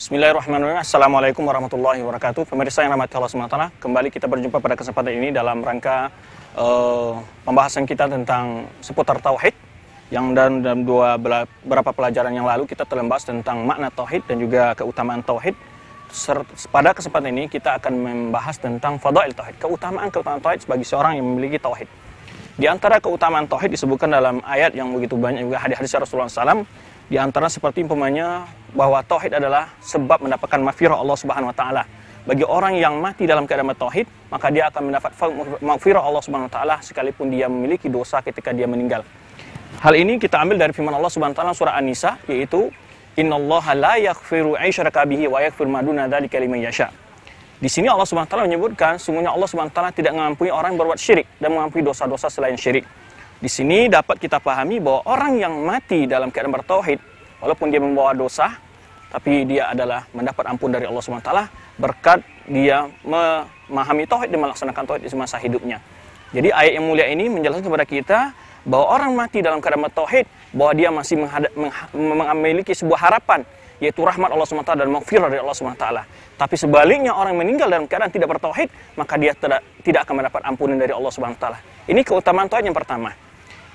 Bismillahirrahmanirrahim. Assalamualaikum warahmatullahi wabarakatuh. Pemirsa yang rahmati Allah SWT, kembali kita berjumpa pada kesempatan ini dalam rangka pembahasan kita tentang seputar tauhid. Yang dalam beberapa pelajaran yang lalu kita telah membahas tentang makna tauhid dan juga keutamaan tauhid. Pada kesempatan ini kita akan membahas tentang fadail tauhid, keutamaan tauhid bagi seorang yang memiliki tauhid. Di antara keutamaan tauhid disebutkan dalam ayat yang begitu banyak, juga hadis-hadis Rasulullah SAW. Di antara seperti umpamanya bahwa tauhid adalah sebab mendapatkan maghfirah Allah Subhanahu wa taala. Bagi orang yang mati dalam keadaan tauhid, maka dia akan mendapat maghfirah Allah Subhanahu wa taala sekalipun dia memiliki dosa ketika dia meninggal. Hal ini kita ambil dari firman Allah Subhanahu wa taala surah An-Nisa, yaitu innallaha la yaghfiru ayyushraka bihi wa yaghfiru ma duna dzalika liman yasha. Di sini Allah Subhanahu wa taala menyebutkan sungguhnya Allah Subhanahu wa taala tidak mengampuni orang yang berbuat syirik dan mengampuni dosa-dosa selain syirik. Di sini dapat kita pahami bahwa orang yang mati dalam keadaan bertauhid, walaupun dia membawa dosa, tapi dia adalah mendapat ampun dari Allah SWT berkat dia memahami tauhid dan melaksanakan tauhid di masa hidupnya. Jadi ayat yang mulia ini menjelaskan kepada kita bahwa orang mati dalam keadaan bertauhid, bahwa dia masih memiliki sebuah harapan, yaitu rahmat Allah SWT dan maghfirah dari Allah SWT. Tapi sebaliknya orang yang meninggal dalam keadaan tidak bertauhid, maka dia tidak akan mendapat ampunan dari Allah SWT. Ini keutamaan tauhid yang pertama.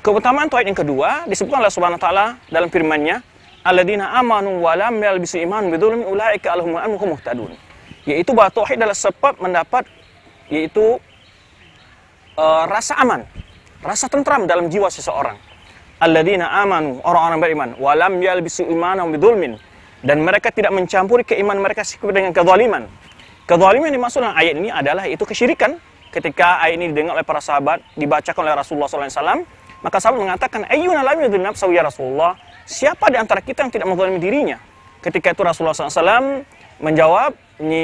Keutamaan tauhid yang kedua disebutkan oleh Subhanahu wa taala dalam firman-Nya, alladzina amanu wa lam yalbisu iman bidzulmin ulaika lahumul amnu wa hum muhtadun. Yaitu bahwa tauhid adalah sebab mendapat yaitu rasa aman, rasa tentram dalam jiwa seseorang. Alladzina amanu, orang-orang beriman, wa lam yalbisu imanahum bidzulmin, dan mereka tidak mencampuri keimanan mereka dengan kezaliman. Kezaliman yang dimaksud dalam ayat ini adalah itu kesyirikan. Ketika ayat ini didengar oleh para sahabat, dibacakan oleh Rasulullah SAW, maka sahabat mengatakan, ayyuna lam yadzlim nafsahu ya Rasulullah, siapa di antara kita yang tidak menzalimi dirinya? Ketika itu Rasulullah SAW menjawab,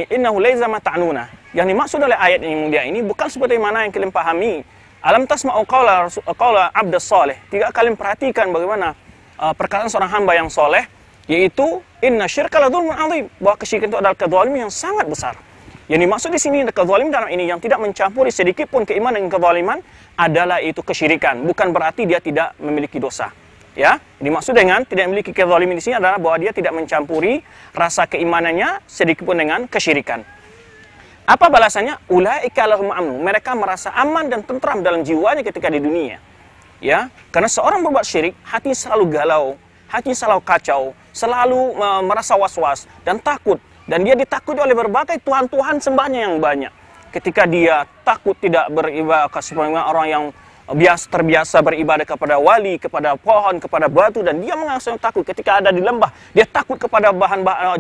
innahu laysa ma ta'nuna. Yang dimaksud oleh ayat yang mulia ini bukan seperti mana yang kalian pahami. Alam tasma'u qawla abdas salih. Tidak kalian perhatikan bagaimana perkataan seorang hamba yang soleh, yaitu inna syirka la dzulmun 'adzim, bahwa kesyirikan itu adalah kezaliman yang sangat besar. Yang dimaksud di sini kezaliman dalam ini yang tidak mencampuri sedikit pun keimanan dengan kezaliman adalah itu kesyirikan. Bukan berarti dia tidak memiliki dosa. Ya, dimaksud dengan tidak memiliki kezaliman di sini adalah bahwa dia tidak mencampuri rasa keimanannya sedikit pun dengan kesyirikan. Apa balasannya? Ulaika lahum amnu. Mereka merasa aman dan tentram dalam jiwanya ketika di dunia. Ya, karena seorang berbuat syirik, hati selalu galau, hati selalu kacau, selalu merasa was-was dan takut. Dan dia ditakuti oleh berbagai tuhan-tuhan sembahnya yang banyak. Ketika dia takut tidak beribadah kepada orang yang terbiasa beribadah kepada wali, kepada pohon, kepada batu, dan dia mengangsung takut ketika ada di lembah. Dia takut kepada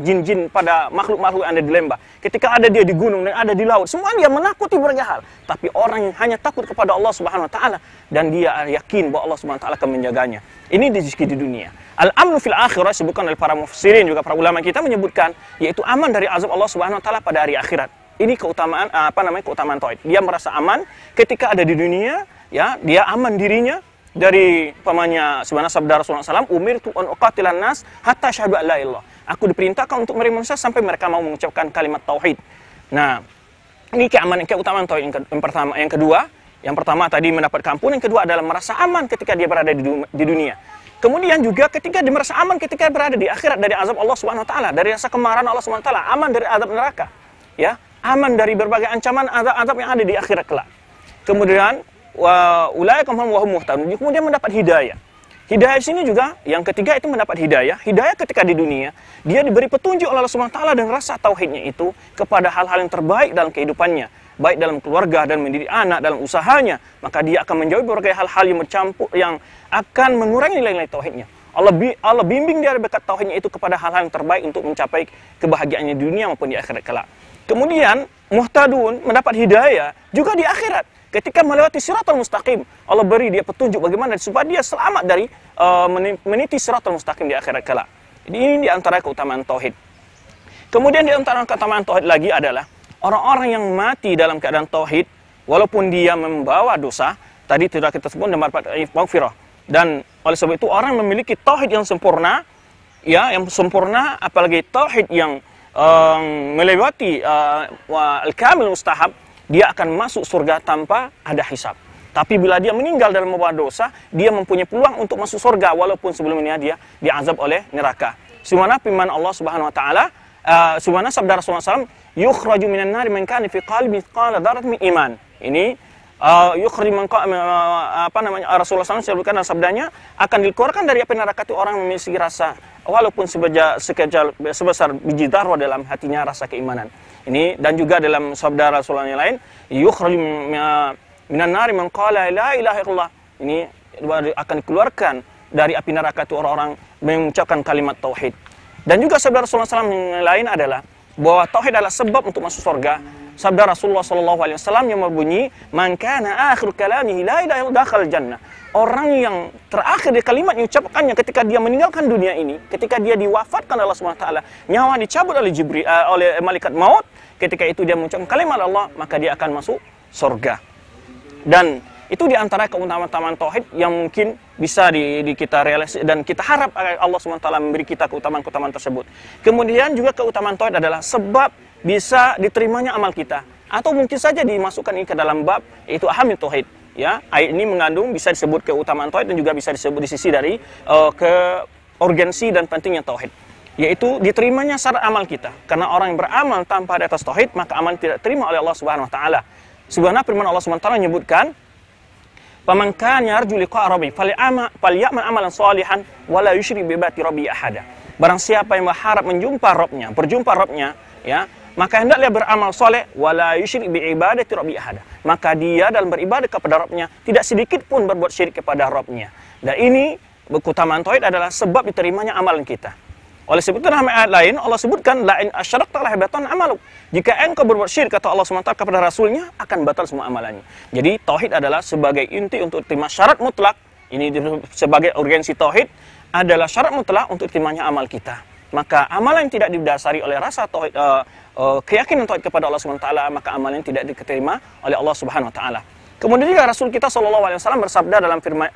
jin-jin, pada makhluk-makhluk yang ada di lembah. Ketika ada dia di gunung dan ada di laut, semua dia menakuti berbagai hal. Tapi orang yang hanya takut kepada Allah Subhanahu wa taala dan dia yakin bahwa Allah Subhanahu wa taala akan menjaganya. Ini rezeki di dunia. Al-amnu fil akhirah disebutkan oleh para mufassirin, juga para ulama kita menyebutkan, yaitu aman dari azab Allah Subhanahu wa taala pada hari akhirat. Ini keutamaan keutamaan tauhid. Dia merasa aman ketika ada di dunia, ya, dia aman dirinya dari pamannya sebenarnya sabda Rasulullah SAW, umirtu an uqatilan nas hatta syahadu an la ilallah. Aku diperintahkan untuk menerima manusia sampai mereka mau mengucapkan kalimat tauhid. Nah, ini keutamaan tauhid yang pertama. Yang pertama tadi mendapat ampunan, yang kedua adalah merasa aman ketika dia berada di dunia. Kemudian juga ketika dia merasa aman ketika berada di akhirat dari azab Allah Subhanahu wa taala, dari rasa kemarahan Allah Subhanahu wa taala, aman dari azab neraka. Ya, aman dari berbagai ancaman azab-azab yang ada di akhirat kelak. Kemudian ulaika hum muhtadun, kemudian mendapat hidayah. Hidayah di sini juga yang ketiga itu mendapat hidayah. Hidayah ketika di dunia, dia diberi petunjuk oleh Allah Subhanahu wa taala dan rasa tauhidnya itu kepada hal-hal yang terbaik dalam kehidupannya, baik dalam keluarga dan mendidik anak, dalam usahanya, maka dia akan menjauhi berbagai hal-hal yang mencampur yang akan mengurangi nilai-nilai tauhidnya. Allah bimbing dia berkat tauhidnya itu kepada hal-hal yang terbaik untuk mencapai kebahagiaannya di dunia maupun di akhirat kelak. Kemudian muhtadun mendapat hidayah juga di akhirat. Ketika melewati siratal mustaqim, Allah beri dia petunjuk bagaimana supaya dia selamat dari meniti siratal mustaqim di akhirat kelak. Jadi ini di antara keutamaan tauhid. Kemudian di antara keutamaan tauhid lagi adalah orang-orang yang mati dalam keadaan tauhid, walaupun dia membawa dosa, tadi tidak kita sebut mendapat maghfirah. Dan oleh sebab itu orang memiliki tauhid yang sempurna, ya, yang sempurna, apalagi tauhid yang melewati al-kamil mustahab, dia akan masuk surga tanpa ada hisab. Tapi bila dia meninggal dalam membawa dosa, dia mempunyai peluang untuk masuk surga walaupun sebelumnya dia diazab oleh neraka. Sebagaimana firman Allah Subhanahu wa taala, Subhana sabda Rasulullah SAW, yukhraju minan nari man kana fi qalbi mithqala dzarratin min iman. Ini yukhraju man Rasulullah SAW sebutkan dalam sabdanya, akan dikeluarkan dari api neraka itu orang yang memiliki rasa walaupun sebesar biji zarah dalam hatinya rasa keimanan. Ini dan juga dalam sabda Rasulullah yang lain, yukhraju minan nari man qala la ilaha illallah. Ini akan dikeluarkan dari api neraka itu orang-orang mengucapkan kalimat tauhid. Dan juga sabda Rasulullah SAW yang lain adalah bahwa tauhid adalah sebab untuk masuk surga. Sabda Rasulullah SAW yang berbunyi, "Man kana akhir kalamihi la ilaha illallah dakhala jannah." Orang yang terakhir di kalimat yang diucapkannya ketika dia meninggalkan dunia ini, ketika dia diwafatkan oleh Allah SWT, nyawa dicabut oleh Jibril, oleh malaikat maut, ketika itu dia mengucapkan kalimat Allah, maka dia akan masuk surga. Dan itu di antara keutamaan tauhid yang mungkin bisa kita realisasi dan kita harap Allah SWT memberi kita keutamaan-keutamaan tersebut. Kemudian juga keutamaan tauhid adalah sebab bisa diterimanya amal kita, atau mungkin saja dimasukkan ini ke dalam bab yaitu ahamil tauhid. Ya, ayat ini mengandung bisa disebut keutamaan tauhid dan juga bisa disebut di sisi dari urgensi dan pentingnya tauhid, yaitu diterimanya syarat amal kita. Karena orang yang beramal tanpa ada atas tauhid, maka amal tidak terima oleh Allah Subhanahu wa taala. Subhanahu firman Allah Subhanahu wa taala menyebutkan, "Faman kana yarju liqa'a rabbih falyamal amalan shalihan wa la yusyrik bi ibadati rabbi ahada." Barang siapa yang berharap berjumpa Rabbnya, ya, maka hendaklah beramal soleh wala yusyrik bi ibadati rabbi ahada. Maka dia dalam beribadah kepada Rabbnya tidak sedikit pun berbuat syirik kepada Rabbnya. Dan ini keutamaan tauhid adalah sebab diterimanya amalan kita. Oleh sebab itu dalam ayat lain Allah sebutkan, la in asyrakta la yahbatanna amaluk. Jika engkau berbuat syirik, kata Allah SWT kepada Rasulnya, akan batal semua amalannya. Jadi tauhid adalah sebagai inti untuk terima syarat mutlak. Ini sebagai urgensi tauhid adalah syarat mutlak untuk terimanya amal kita. Maka amalan yang tidak didasari oleh rasa tauhid, keyakinan tauhid kepada Allah SWT, maka amalan yang tidak diterima oleh Allah Subhanahu wa taala. Kemudian juga Rasul kita SAW bersabda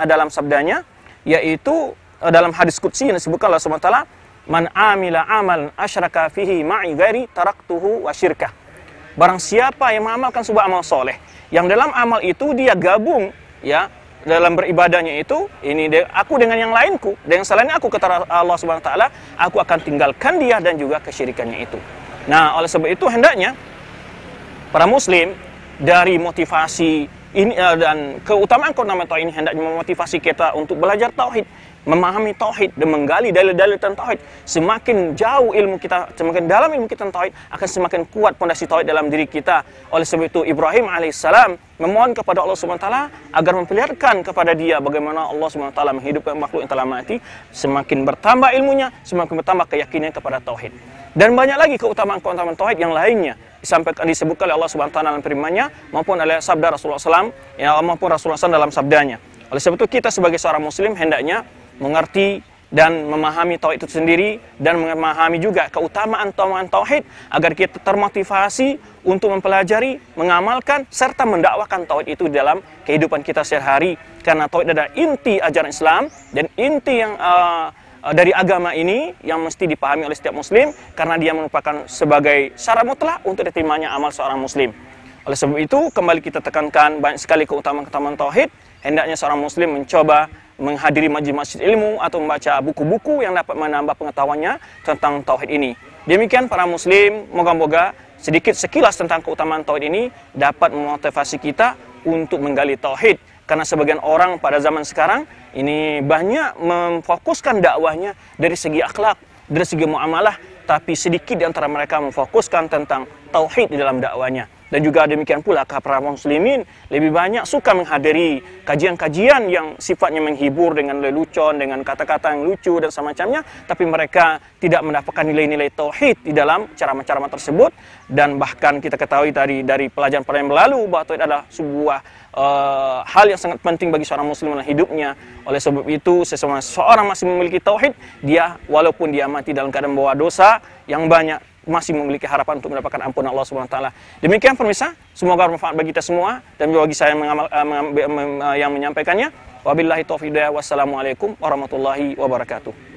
dalam sabdanya, yaitu dalam hadis qudsi yang disebutkan oleh Allah SWT, "Man amila amalan asyraka fihi ma'i ghairi taraktuhu wa syirkah." Barang siapa yang mengamalkan sebuah amal soleh, yang dalam amal itu dia gabung, ya, dalam beribadahnya itu, aku dengan yang lainku, dengan selain aku, kata Allah Subhanahu wa taala, aku akan tinggalkan dia dan juga kesyirikannya itu. Nah, oleh sebab itu hendaknya para muslim dari motivasi ini dan keutamaan tauhid ini hendaknya memotivasi kita untuk belajar tauhid, memahami tauhid dan menggali dalil-dalil tentang tauhid. Semakin jauh ilmu kita, semakin dalam ilmu kita tentang tauhid, akan semakin kuat pondasi tauhid dalam diri kita. Oleh sebab itu Ibrahim alaihissalam memohon kepada Allah Subhanahu wa taala agar memperlihatkan kepada dia bagaimana Allah Subhanahu wa taala menghidupkan makhluk yang telah mati. Semakin bertambah ilmunya, semakin bertambah keyakinan kepada tauhid. Dan banyak lagi keutamaan-keutamaan tauhid yang lainnya disebutkan oleh Allah Subhanahu wa taala dalam firman-Nya maupun oleh sabda Rasulullah SAW, ya, maupun Rasulullah SAW dalam sabdanya. Oleh sebab itu kita sebagai seorang muslim hendaknya mengerti dan memahami tauhid itu sendiri dan memahami juga keutamaan tauhid agar kita termotivasi untuk mempelajari, mengamalkan serta mendakwakan tauhid itu dalam kehidupan kita sehari-hari, karena tauhid adalah inti ajaran Islam dan inti yang dari agama ini yang mesti dipahami oleh setiap muslim, karena dia merupakan sebagai syarat mutlak untuk diterimanya amal seorang muslim. Oleh sebab itu kembali kita tekankan banyak sekali keutamaan-keutamaan tauhid. Hendaknya seorang muslim mencoba menghadiri majlis ilmu atau membaca buku-buku yang dapat menambah pengetahuannya tentang tauhid ini. Demikian para muslim, moga-moga sedikit sekilas tentang keutamaan tauhid ini dapat memotivasi kita untuk menggali tauhid. Karena sebagian orang pada zaman sekarang ini banyak memfokuskan dakwahnya dari segi akhlak, dari segi muamalah, tapi sedikit di antara mereka memfokuskan tentang tauhid di dalam dakwahnya. Dan juga demikian pula para muslimin lebih banyak suka menghadiri kajian-kajian yang sifatnya menghibur dengan lelucon, dengan kata-kata yang lucu dan semacamnya, tapi mereka tidak mendapatkan nilai-nilai tauhid di dalam ceramah-ceramah tersebut. Dan bahkan kita ketahui dari pelajaran-pelajaran yang berlalu bahwa tauhid adalah sebuah hal yang sangat penting bagi seorang muslim dalam hidupnya. Oleh sebab itu seseorang masih memiliki tauhid, dia walaupun dia mati dalam keadaan membawa dosa yang banyak, masih memiliki harapan untuk mendapatkan ampunan Allah Subhanahu wa taala. Demikian pemirsa, semoga bermanfaat bagi kita semua dan bagi saya yang menyampaikannya. Wabillahi taufiq, wassalamualaikum warahmatullahi wabarakatuh.